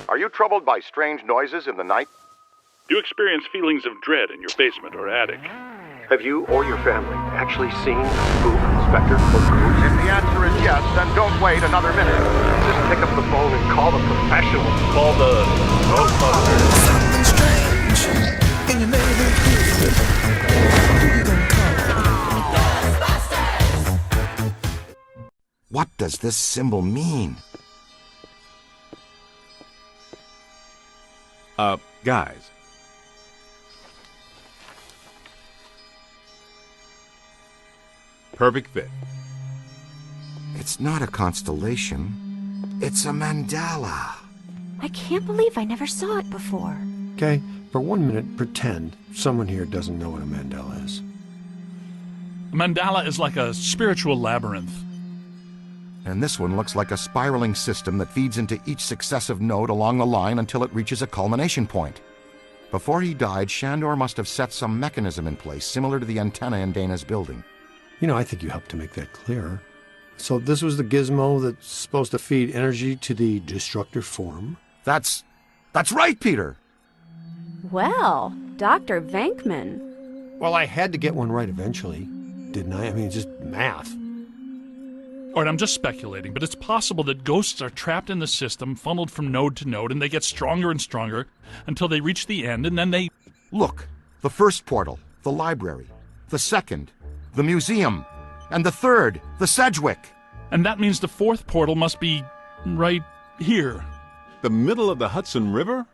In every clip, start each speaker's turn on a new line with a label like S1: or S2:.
S1: Are you troubled by strange noises in the night?
S2: Do you experience feelings of dread in your basement or attic?
S3: Have you or your family actually seen a spook, specter, or ghost?
S1: If the answer is yes, then don't wait another minute.
S3: Just pick up the phone and call the professionals.
S2: Call the Ghostbusters.
S4: Something strange in your neighborhood. Who you gonna call? Ghostbusters!
S5: What does this symbol mean?
S6: Guys. Perfect fit.
S5: It's not a constellation. It's a mandala.
S7: I can't believe I never saw it before.
S8: Okay, for 1 minute, pretend someone here doesn't know what a mandala is.
S2: A mandala is like a spiritual labyrinth.
S5: And this one looks like a spiraling system that feeds into each successive node along the line until it reaches a culmination point. Before he died, Shandor must have set some mechanism in place, similar to the antenna in Dana's building.
S8: You know, I think you helped to make that clearer. So this was the gizmo that's supposed to feed energy to the destructor form?
S5: That's right, Peter!
S7: Well, Dr. Venkman.
S8: Well, I had to get one right eventually, didn't I? I mean, it's just math.
S2: All right, I'm just speculating, but it's possible that ghosts are trapped in the system, funneled from node to node, and they get stronger and stronger until they reach the end, and then they...
S5: Look, the first portal, the library. The second, the museum. And the third, the Sedjwick.
S2: And that means the fourth portal must be right here.
S6: The middle of the Hudson River?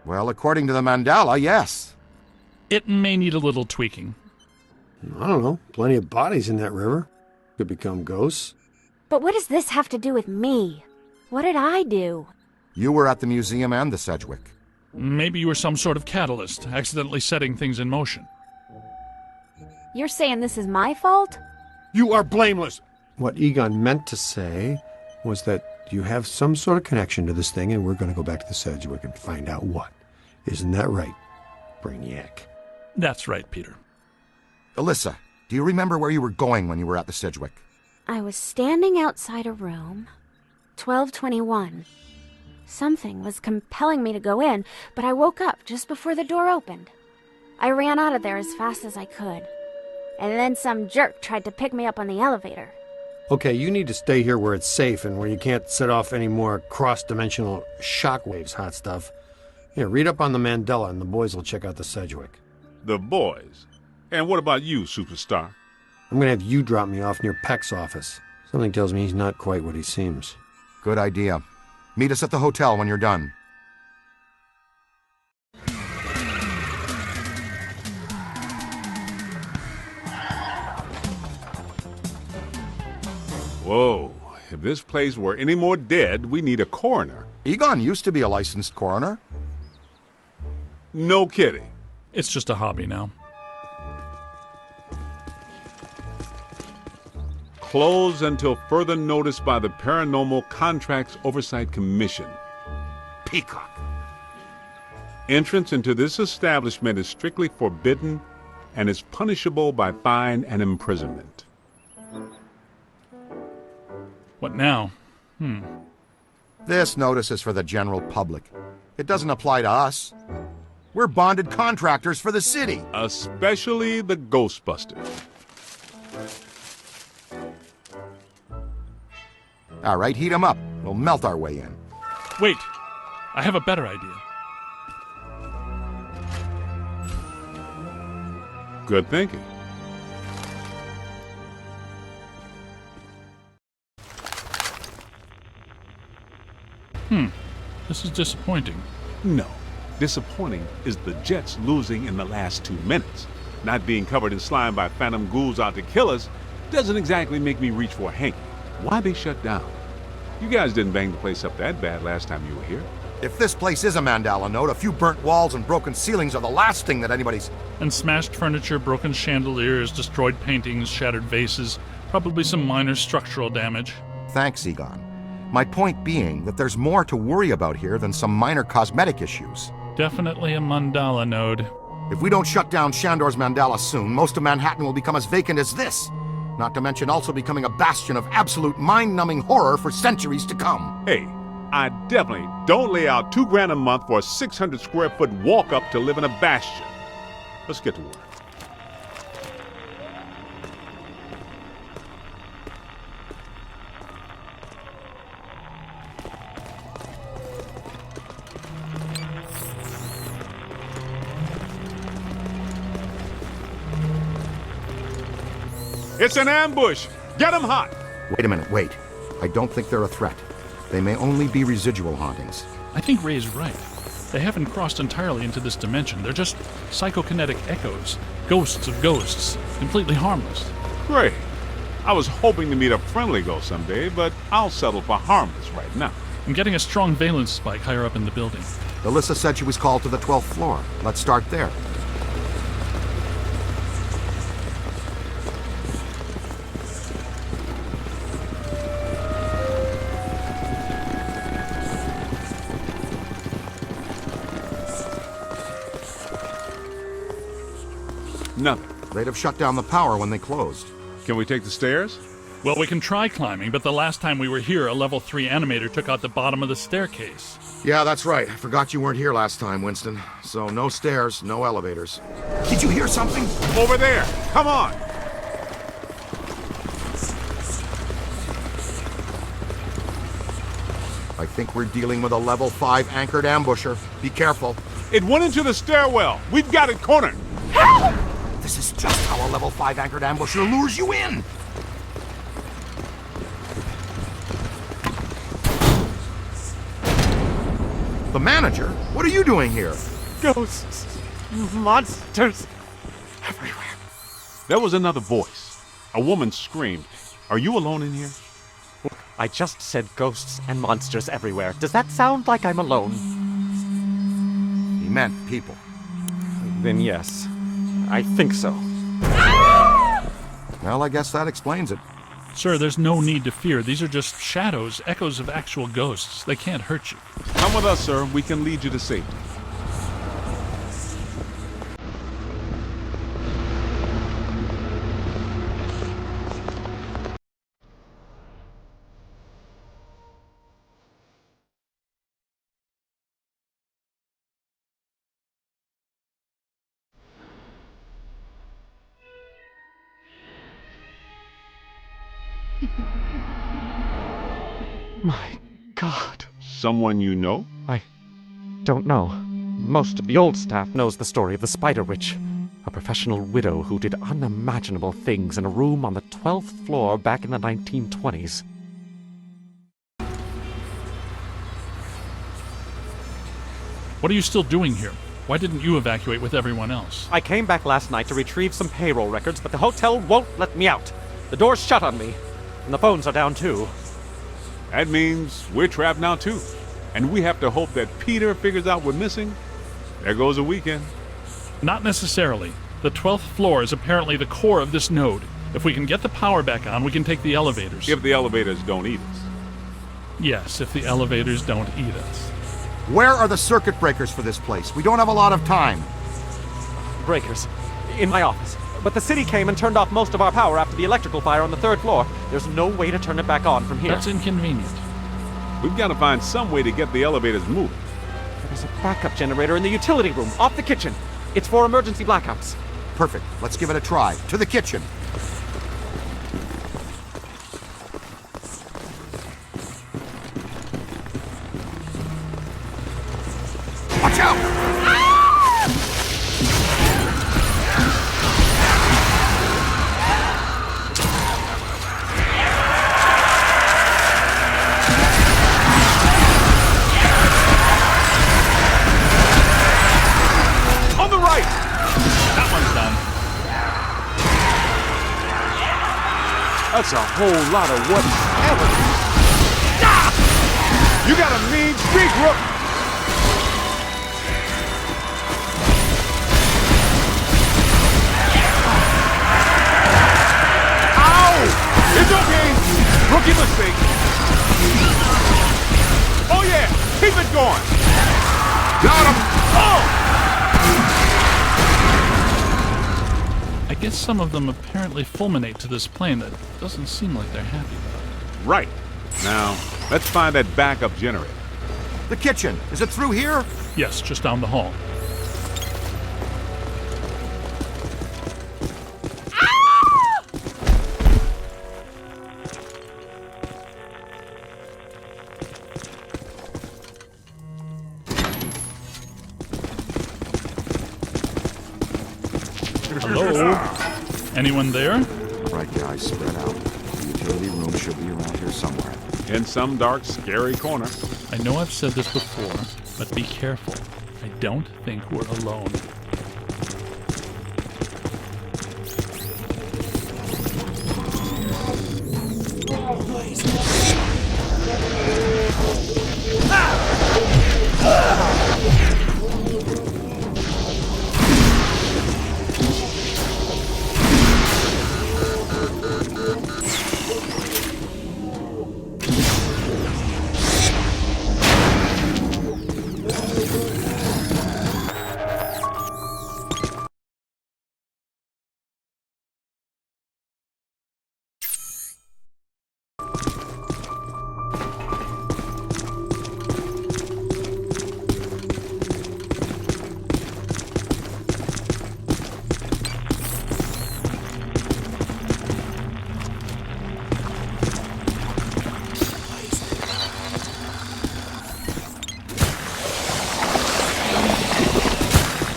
S5: Well, according to the mandala, yes.
S2: It may need a little tweaking.
S8: I don't know. Plenty of bodies in that river. Could become ghosts.
S7: But what does this have to do with me? What did I do?
S5: You were at the museum and the Sedjwick.
S2: Maybe you were some sort of catalyst, accidentally setting things in motion.
S7: You're saying this is my fault?
S8: You are blameless! What Egon meant to say was that you have some sort of connection to this thing, and we're going to go back to the Sedgwick and find out what. Isn't that right, Brainiac?
S2: That's right, Peter.
S5: Alyssa, do you remember where you were going when you were at the Sedgwick?
S7: I was standing outside a room, 1221. Something was compelling me to go in, but I woke up just before the door opened. I ran out of there as fast as I could. And then some jerk tried to pick me up on the elevator.
S8: Okay, you need to stay here where it's safe and where you can't set off any more cross-dimensional shockwaves, hot stuff. Here, read up on the Mandela and the boys will check out the Sedgwick.
S6: The boys? And what about you, superstar?
S8: I'm going to have you drop me off near Peck's office. Something tells me he's not quite what he seems.
S5: Good idea. Meet us at the hotel when you're done.
S6: Whoa, if this place were any more dead, we need a coroner.
S5: Egon used to be a licensed coroner.
S6: No kidding.
S2: It's just a hobby now.
S6: Closed until further notice by the Paranormal Contracts Oversight Commission.
S5: Peacock.
S6: Entrance into this establishment is strictly forbidden and is punishable by fine and imprisonment.
S2: What now?
S5: This notice is for the general public. It doesn't apply to us. We're bonded contractors for the city.
S6: Especially the Ghostbusters.
S5: All right, heat 'em up. We'll melt our way in.
S2: Wait, I have a better idea.
S6: Good thinking.
S2: This is disappointing.
S6: No. Disappointing is the Jets losing in the last 2 minutes. Not being covered in slime by phantom ghouls out to kill us doesn't exactly make me reach for a hanky. Why they shut down? You guys didn't bang the place up that bad last time you were here.
S5: If this place is a mandala node, a few burnt walls and broken ceilings are the last thing that anybody's...
S2: And smashed furniture, broken chandeliers, destroyed paintings, shattered vases, probably some minor structural damage.
S5: Thanks, Egon. My point being that there's more to worry about here than some minor cosmetic issues.
S2: Definitely a mandala node.
S5: If we don't shut down Shandor's mandala soon, most of Manhattan will become as vacant as this. Not to mention also becoming a bastion of absolute mind-numbing horror for centuries to come.
S6: Hey, I definitely don't lay out $2,000 a month for a 600 square foot walk up to live in a bastion. Let's get to work. It's an ambush! Get 'em hot!
S5: Wait a minute, wait. I don't think they're a threat. They may only be residual hauntings.
S2: I think Ray's right. They haven't crossed entirely into this dimension. They're just psychokinetic echoes, ghosts of ghosts, completely harmless.
S6: Great. I was hoping to meet a friendly ghost someday, but I'll settle for harmless right now.
S2: I'm getting a strong valence spike higher up in the building.
S5: Alyssa said she was called to the 12th floor. Let's start there.
S6: Nothing.
S5: They'd have shut down the power when they closed.
S6: Can we take the stairs?
S2: Well, we can try climbing, but the last time we were here, a level 3 animator took out the bottom of the staircase.
S5: Yeah, that's right. I forgot you weren't here last time, Winston. So no stairs, no elevators. Did you hear something?
S6: Over there! Come on!
S5: I think we're dealing with a level 5 anchored ambusher. Be careful.
S6: It went into the stairwell. We've got it cornered.
S5: This is just how a level 5 anchored ambusher lures you in. The manager? What are you doing here?
S9: Ghosts, monsters, everywhere.
S6: There was another voice. A woman screamed. Are you alone in here?
S9: I just said ghosts and monsters everywhere. Does that sound like I'm alone?
S5: He meant people.
S9: Then yes, I think so.
S5: Well, I guess that explains it.
S2: Sir, there's no need to fear. These are just shadows, echoes of actual ghosts. They can't hurt you.
S6: Come with us, sir. We can lead you to safety.
S9: My God.
S6: Someone you know?
S9: I don't know. Most of the old staff knows the story of the Spider Witch, a professional widow who did unimaginable things in a room on the 12th floor back in the 1920s.
S2: What are you still doing here? Why didn't you evacuate with everyone else?
S9: I came back last night to retrieve some payroll records, but the hotel won't let me out. The door's shut on me, and the phones are down too.
S6: That means we're trapped now, too. And we have to hope that Peter figures out we're missing. There goes a weekend.
S2: Not necessarily. The 12th floor is apparently the core of this node. If we can get the power back on, we can take the elevators.
S6: If the elevators don't eat us.
S2: Yes, if the elevators don't eat us.
S5: Where are the circuit breakers for this place? We don't have a lot of time.
S9: Breakers. In my office. But the city came and turned off most of our power after the electrical fire on the 3rd floor. There's no way to turn it back on from here.
S2: That's inconvenient.
S6: We've got to find some way to get the elevators moving.
S9: There's a backup generator in the utility room, off the kitchen. It's for emergency blackouts.
S5: Perfect. Let's give it a try. To the kitchen. Watch out!
S6: That's a whole lot of whatever. You got a mean streak, Rook. Ow! It's okay. Rookie mistake. Oh yeah, keep it going.
S5: Got him.
S6: Oh!
S2: I guess some of them apparently fulminate to this plane. That doesn't seem like they're happy about it.
S6: Right. Now, let's find that backup generator.
S5: The kitchen. Is it through here?
S2: Yes, just down the hall. Hello? Anyone there?
S5: All right, guys, spread out. The utility room should be around here somewhere.
S6: In some dark, scary corner.
S2: I know I've said this before, but be careful. I don't think we're alone.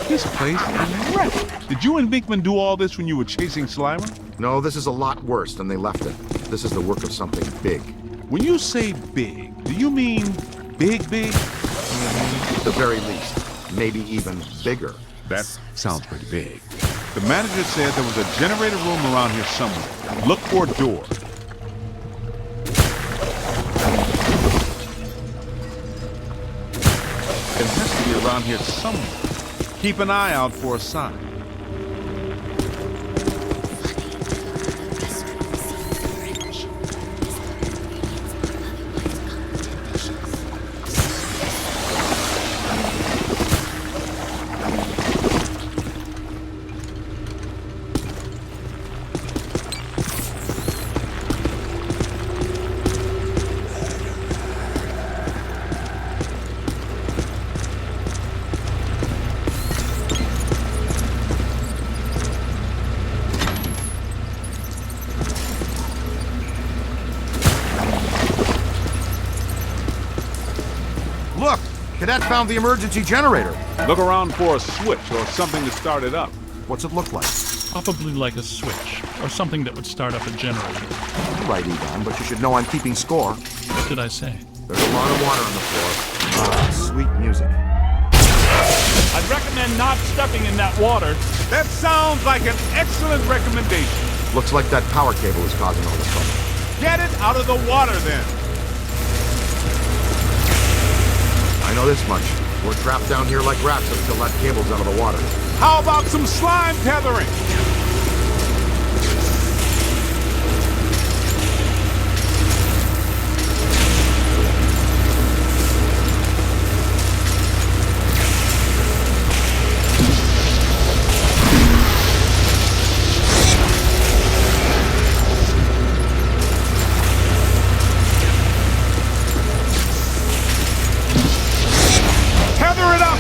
S6: This place is wrecked. Did you and Binkman do all this when you were chasing Slimer?
S5: No, this is a lot worse than they left it. This is the work of something big.
S6: When you say big, do you mean big, big?
S5: At the very least. Maybe even bigger.
S6: That sounds pretty big. The manager said there was a generator room around here somewhere. Look for a door. It has to be around here somewhere. Keep an eye out for a sign.
S5: Look! Cadet found the emergency generator.
S6: Look around for a switch or something to start it up.
S5: What's it look like?
S2: Probably like a switch, or something that would start up a generator.
S5: Right, Egon, but you should know I'm keeping score.
S2: What did I say?
S5: There's a lot of water on the floor. Ah, sweet music.
S2: I'd recommend not stepping in that water.
S6: That sounds like an excellent recommendation.
S5: Looks like that power cable is causing all this trouble.
S6: Get it out of the water then.
S5: I know this much. We're trapped down here like rats until that cable's out of the water.
S6: How about some slime tethering? Tether it up!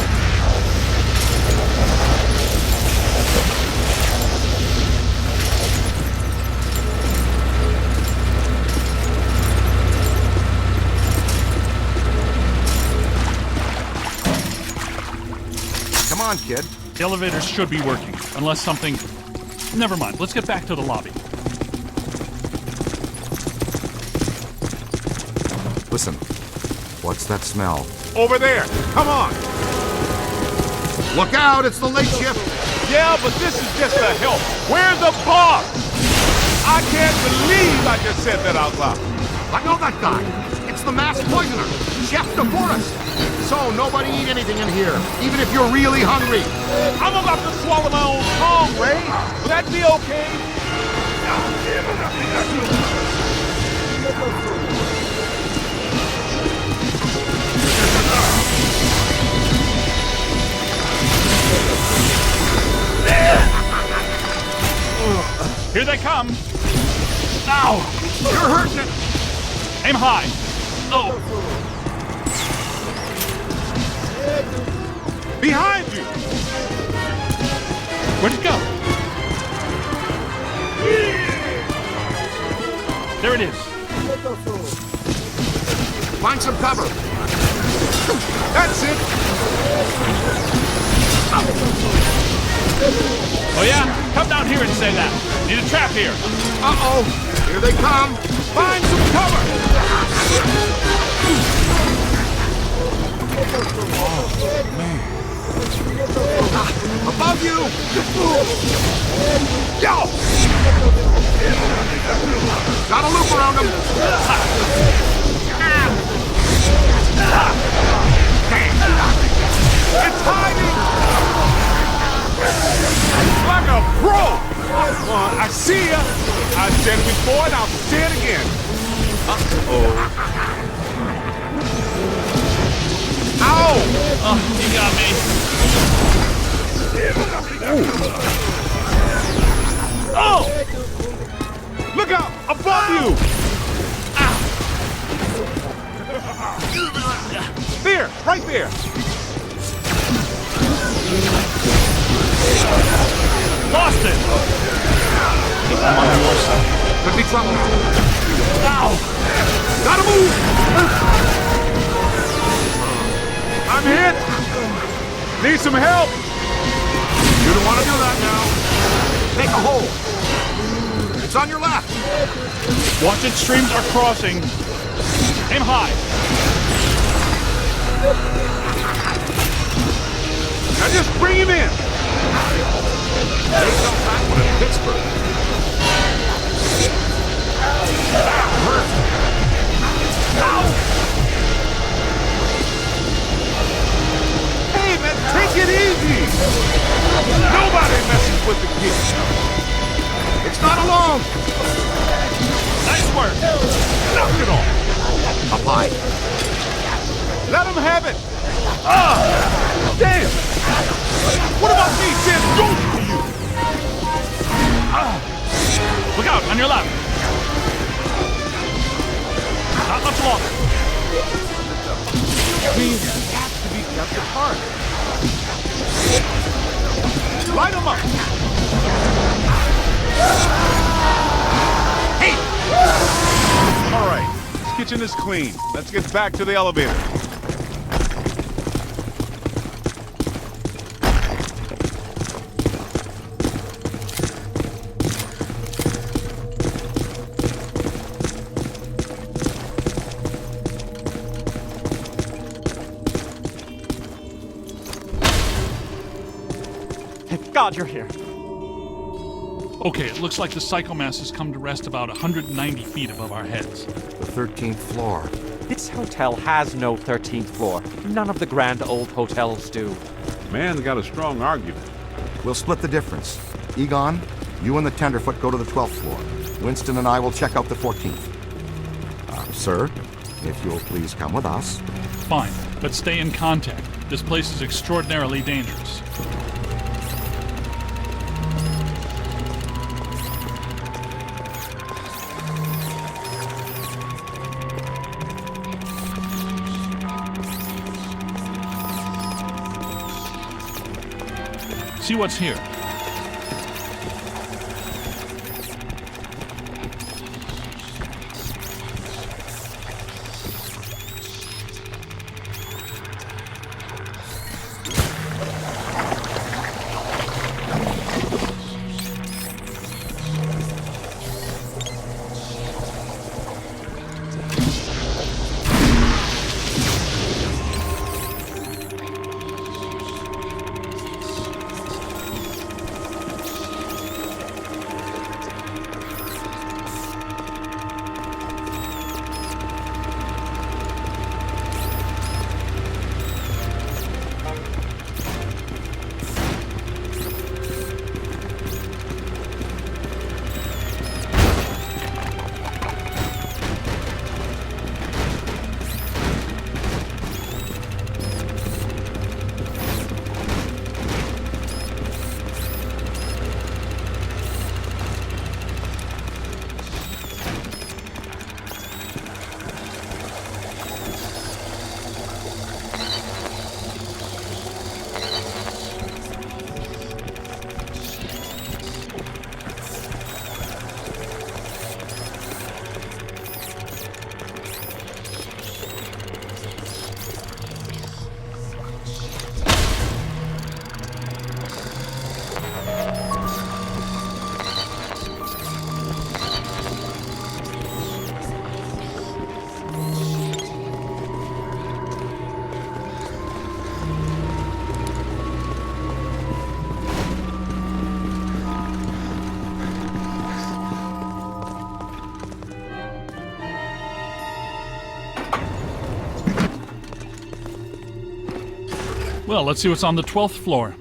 S5: Come on, kid.
S2: The elevators should be working, unless something... Never mind, let's get back to the lobby.
S5: Listen, what's that smell?
S6: Over there! Come on!
S5: Look out, it's the late shift!
S6: Yeah, but this is just a help. Where's the boss? I can't believe I just said that out loud.
S5: I know that guy. It's the masked poisoner, Chef DeForest. So nobody eat anything in here, even if you're really hungry.
S6: I'm about to swallow my own tongue, Ray. Will that be okay?
S2: Here they come! Ow!
S5: You're hurting it!
S2: Aim high! Oh!
S6: Behind you!
S2: Where'd it go? There it is.
S5: Find some cover.
S6: That's it!
S2: Oh yeah? Come down here and say that. Need a trap here.
S5: Uh-oh. Here they come.
S6: Find some cover!
S5: Above you.
S6: Yo!
S5: Got a loop around them.
S6: It's hiding! Like a pro! I see ya! I said it before and I'll say it again. Uh-oh. Ow!
S2: Oh, you got me. Oh!
S6: Look out! Above you! There! Right there!
S2: Lost it! I'm on your side.
S5: Could be trouble.
S2: Ow!
S6: Gotta move! I'm hit! Need some help!
S5: You don't want to do that now. Make a hole. It's on your left.
S2: Watch it, streams are crossing. Aim high.
S6: Now just bring him in!
S5: They felt that one in Pittsburgh.
S6: Hey man, take it easy! Nobody messes with the kid!
S5: It's not alone.
S2: Nice work.
S6: Knock it off!
S5: Up high.
S6: Let him have it! Damn! What about me saying ghost to you?
S2: Look out, on your left. Not much longer.
S6: These have to be kept apart. Light them up!
S5: Hey!
S6: All right, this kitchen is clean. Let's get back to the elevator.
S9: Thank God you're here.
S2: Okay, it looks like the psychomass has come to rest about 190 feet above our heads.
S5: The 13th floor.
S9: This hotel has no 13th floor. None of the grand old hotels do.
S6: Man's got a strong argument.
S5: We'll split the difference. Egon, you and the Tenderfoot go to the 12th floor. Winston and I will check out the 14th. Sir, if you'll please come with us.
S2: Fine, but stay in contact. This place is extraordinarily dangerous. See what's here. Well, let's see what's on the 12th floor.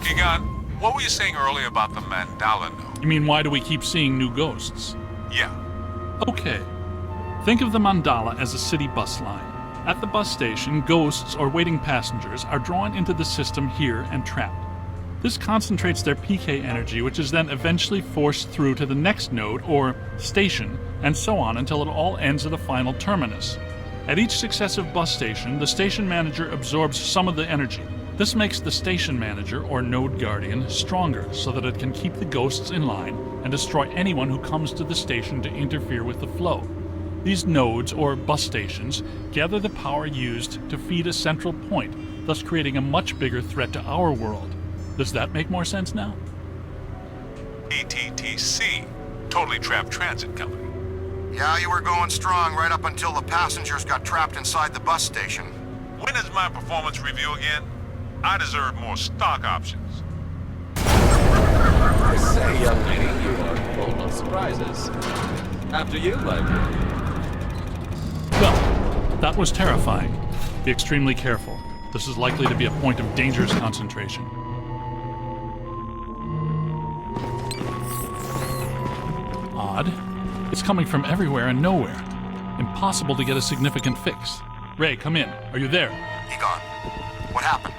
S6: Egon, what were you saying earlier about the mandala node?
S2: You mean, why do we keep seeing new ghosts?
S6: Yeah.
S2: Okay. Think of the mandala as a city bus line. At the bus station, ghosts or waiting passengers are drawn into the system here and trapped. This concentrates their PK energy, which is then eventually forced through to the next node or station, and so on until it all ends at a final terminus. At each successive bus station, the station manager absorbs some of the energy. This makes the station manager or node guardian stronger so that it can keep the ghosts in line and destroy anyone who comes to the station to interfere with the flow. These nodes, or bus stations, gather the power used to feed a central point, thus creating a much bigger threat to our world. Does that make more sense now?
S6: ETTC, Totally Trapped Transit Company.
S5: Yeah, you were going strong right up until the passengers got trapped inside the bus station.
S6: When is my performance review again? I deserve more stock options.
S10: I say, young lady, you are full of surprises. After you, my dear.
S2: Well, that was terrifying. Be extremely careful. This is likely to be a point of dangerous concentration. Odd. It's coming from everywhere and nowhere. Impossible to get a significant fix. Ray, come in. Are you there?
S5: Egon, what happened?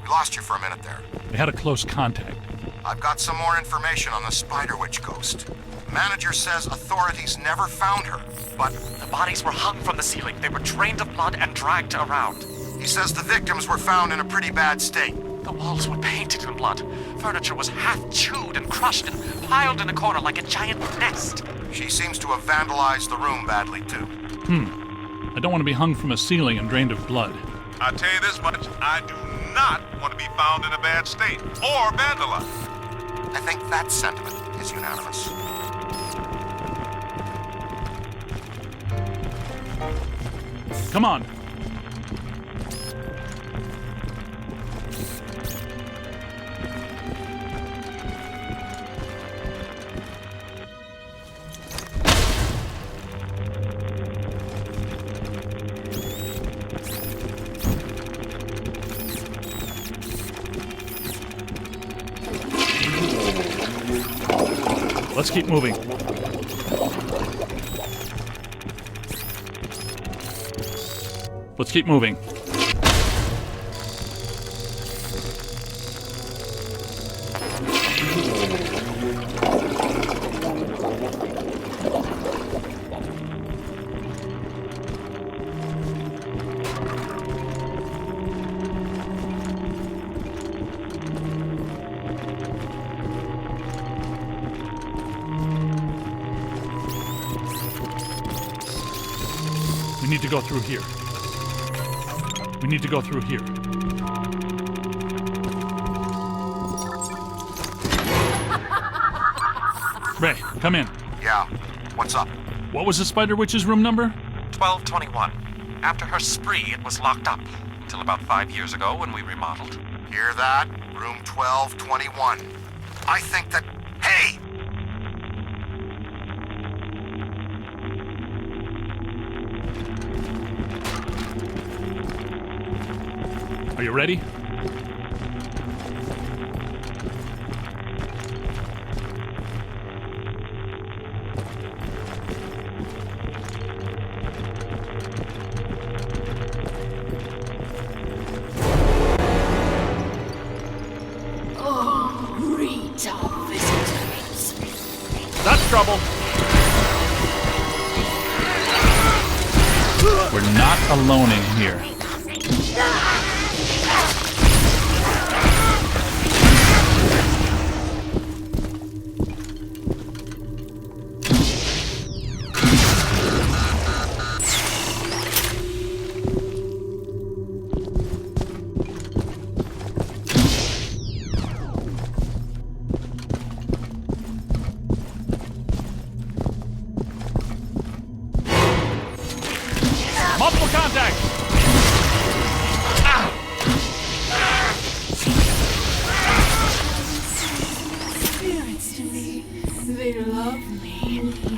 S5: We lost you for a minute there.
S2: We had a close contact.
S5: I've got some more information on the Spider Witch ghost. Manager says authorities never found her, but
S9: The bodies were hung from the ceiling. They were drained of blood and dragged around.
S5: he says the victims were found in a pretty bad state.
S9: The walls were painted in blood. Furniture was half chewed and crushed and piled in a corner like a giant nest.
S5: She seems to have vandalized the room badly, too.
S2: I don't want to be hung from a ceiling and drained of blood.
S6: I'll tell you this much, I do not want to be found in a bad state or vandalized.
S5: I think that sentiment is unanimous.
S2: Come on. Let's keep moving. Let's keep moving. We need to go through here. We need to go through here. Ray, come in.
S5: Yeah, what's up?
S2: What was the Spider Witch's room number?
S9: 1221. After her spree, it was locked up. Until about 5 years ago when we remodeled.
S5: Hear that? Room 1221. I think that... Hey!
S2: Are you ready?
S11: Greet our visitors.
S2: That's trouble. We're not alone in here. Multiple contacts!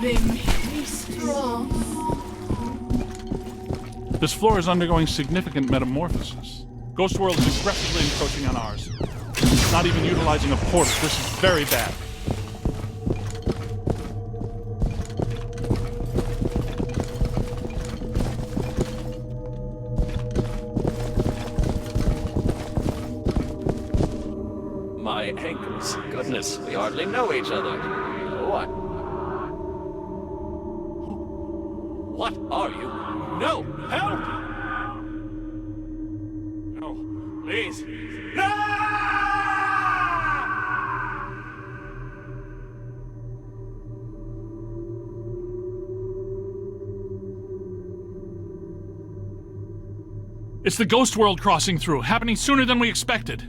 S11: keeping me strong.
S2: This floor is undergoing significant metamorphosis. Ghost World is aggressively encroaching on ours. It's not even utilizing a portal. This is very bad.
S10: My ankles. Goodness, we hardly know each other. What? What are you? No! Help! No, please. No!
S2: It's the Ghost World crossing through, happening sooner than we expected.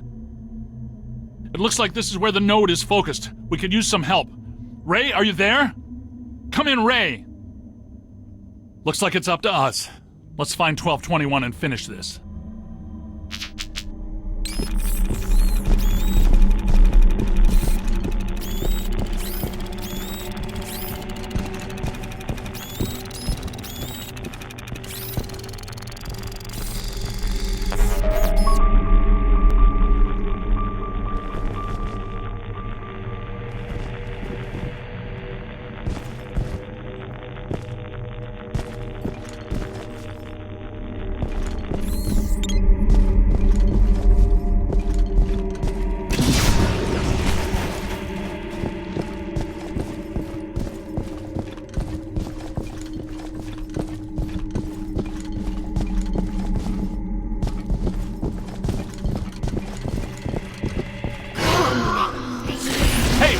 S2: It looks like this is where the node is focused. We could use some help. Ray, are you there? Come in, Ray! Looks like it's up to us. Let's find 1221 and finish this.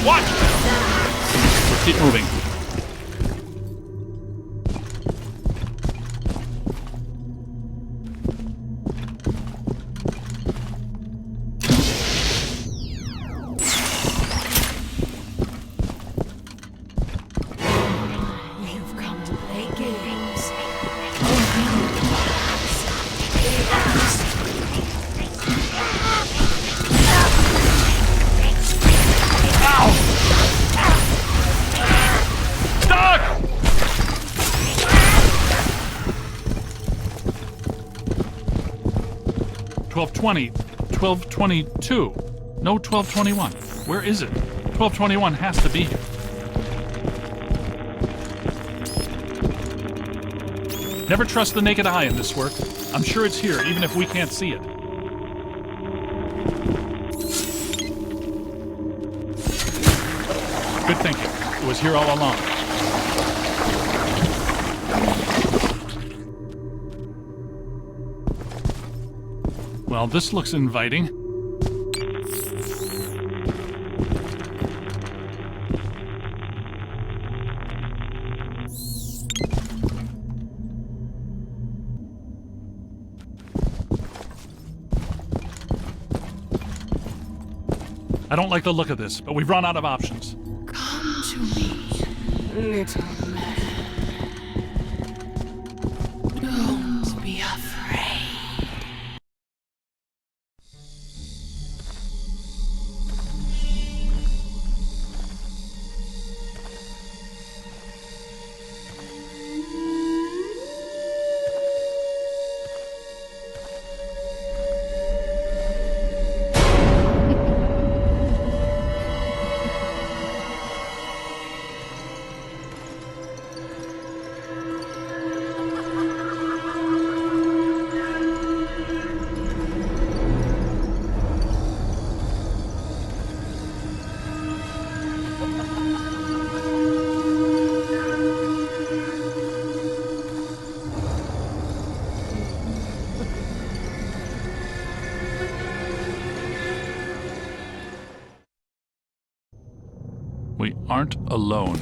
S2: Watch! Let's keep moving.
S11: You've come to play games.
S2: Stuck! 1220, 1222. No 1221. Where is it? 1221 has to be here. Never trust the naked eye in this work. I'm sure it's here, even if we can't see it. Good thinking. It was here all along. Well, this looks inviting. I don't like the look of this, but we've run out of options.
S11: Come to me, little man. Don't be afraid.
S2: We aren't alone.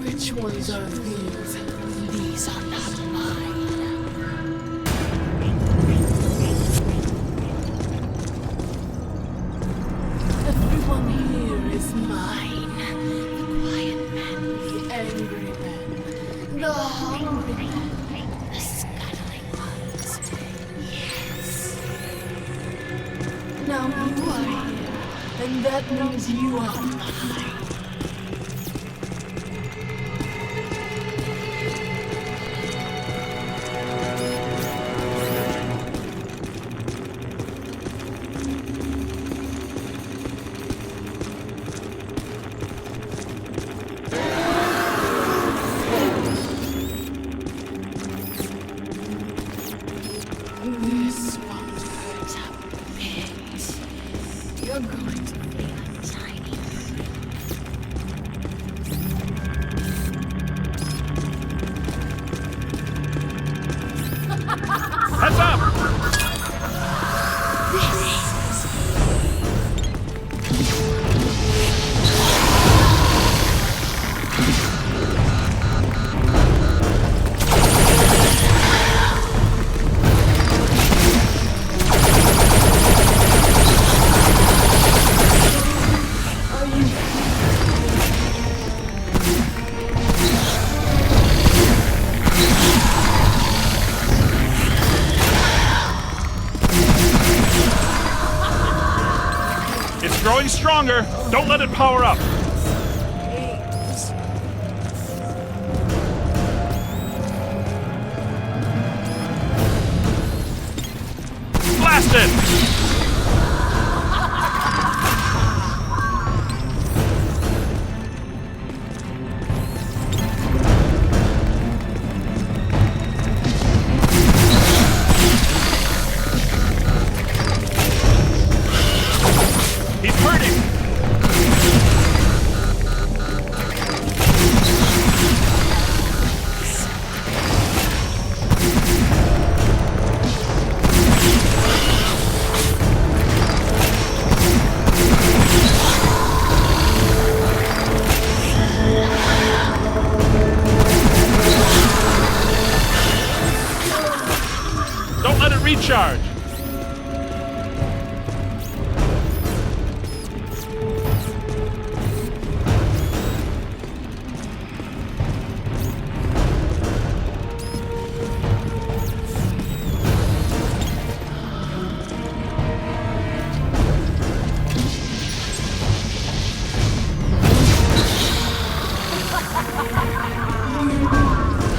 S11: Which ones are these? These are not mine. Everyone here is mine. The quiet men, the angry men, the hungry men, the scuttling ones. Yes. That means you are mine. This won't hurt a bit. You're going to feel tiny.
S2: Heads up! It's growing stronger. Don't let it power up. Blast it! He's hurting! Don't let it recharge!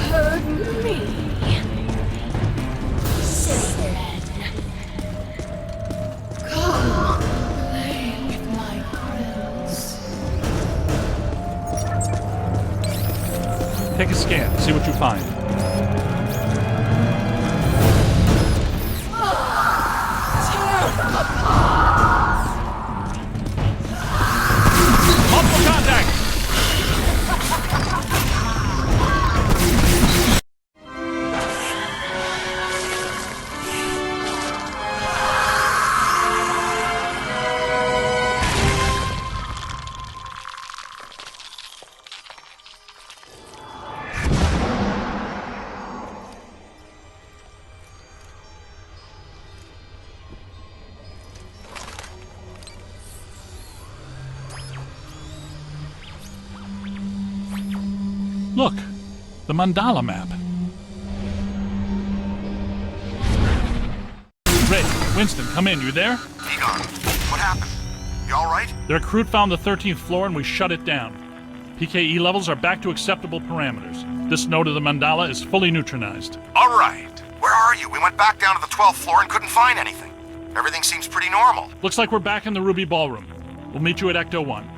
S11: Heard me. Then, come play with my friends.
S2: Take a scan, see what you find. Multiple contact! Look, the mandala map. Ray, Winston, come in. You there?
S5: Egon, what happened? You all right?
S2: The recruit found the 13th floor and we shut it down. PKE levels are back to acceptable parameters. This node of the mandala is fully neutronized.
S5: All right. Where are you? We went back down to the 12th floor and couldn't find anything. Everything seems pretty normal.
S2: Looks like we're back in the Ruby Ballroom. We'll meet you at Ecto 1.